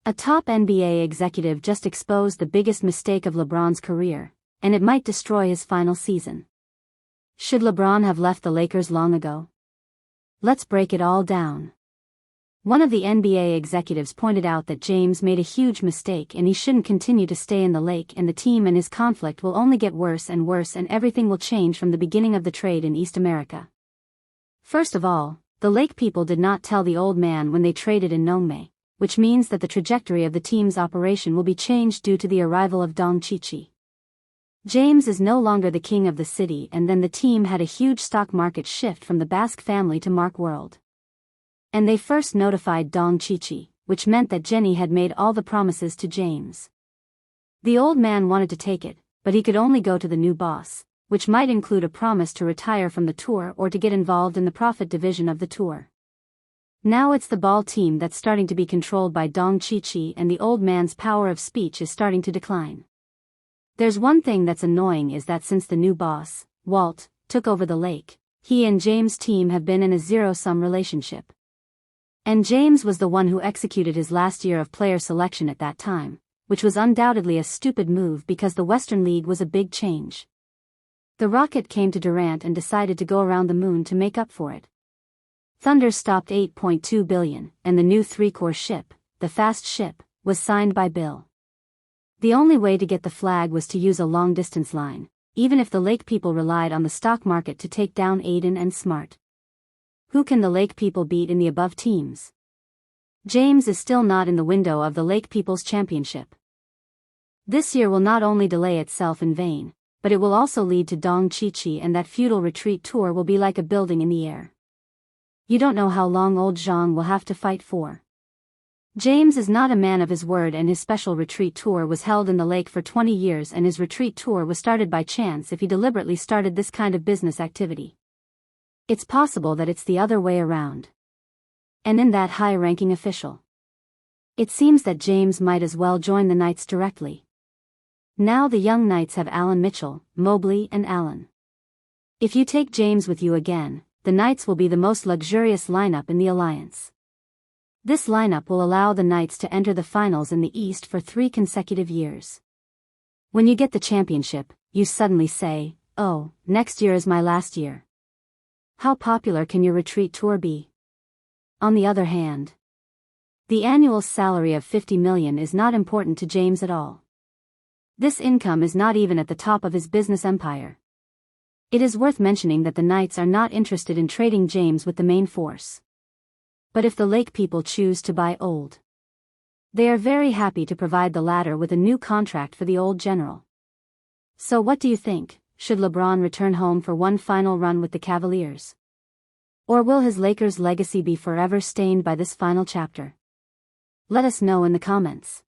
A top NBA executive just exposed the biggest mistake of LeBron's career, and it might destroy his final season. Should LeBron have left the Lakers long ago? Let's break it all down. One of the NBA executives pointed out that James made a huge mistake and he shouldn't continue to stay in the Lake, and the team and his conflict will only get worse and worse, and everything will change from the beginning of the trade in East America. First of all, the Lake people did not tell the old man when they traded in Nome, which means that the trajectory of the team's operation will be changed due to the arrival of Dončić. James is no longer the king of the city, and then the team had a huge stock market shift from the Basque family to Mark Walt. And they first notified Dončić, which meant that Jenny had made all the promises to James. The old man wanted to take it, but he could only go to the new boss, which might include a promise to retire from the tour or to get involved in the profit division of the tour. Now it's the ball team that's starting to be controlled by Dončić, and the old man's power of speech is starting to decline. There's one thing that's annoying, is that since the new boss, Walt, took over the Lake, he and James' team have been in a zero-sum relationship. And James was the one who executed his last year of player selection at that time, which was undoubtedly a stupid move because the Western League was a big change. The Rocket came to Durant and decided to go around the moon to make up for it. Thunder stopped $8.2 billion, and the new three-core ship, the Fast Ship, was signed by Bill. The only way to get the flag was to use a long-distance line, even if the Lake people relied on the stock market to take down Ayton and Smart. Who can the Lake people beat in the above teams? James is still not in the window of the Lake people's championship. This year will not only delay itself in vain, but it will also lead to Dončić, and that feudal retreat tour will be like a building in the air. You don't know how long old Zhang will have to fight for. James is not a man of his word, and his special retreat tour was held in the Lake for 20 years, and his retreat tour was started by chance if he deliberately started this kind of business activity. It's possible that it's the other way around. And in that high-ranking official, it seems that James might as well join the Knights directly. Now the young Knights have Allen Mitchell, Mobley and Allen. If you take James with you again, the Knights will be the most luxurious lineup in the alliance. This lineup will allow the Knights to enter the finals in the East for 3 consecutive years. When you get the championship, you suddenly say, "Oh, next year is my last year." How popular can your retreat tour be? On the other hand, the annual salary of $50 million is not important to James at all. This income is not even at the top of his business empire. It is worth mentioning that the Knights are not interested in trading James with the main force. But if the Lake people choose to buy old, they are very happy to provide the latter with a new contract for the old general. So what do you think? Should LeBron return home for one final run with the Cavaliers? Or will his Lakers legacy be forever stained by this final chapter? Let us know in the comments.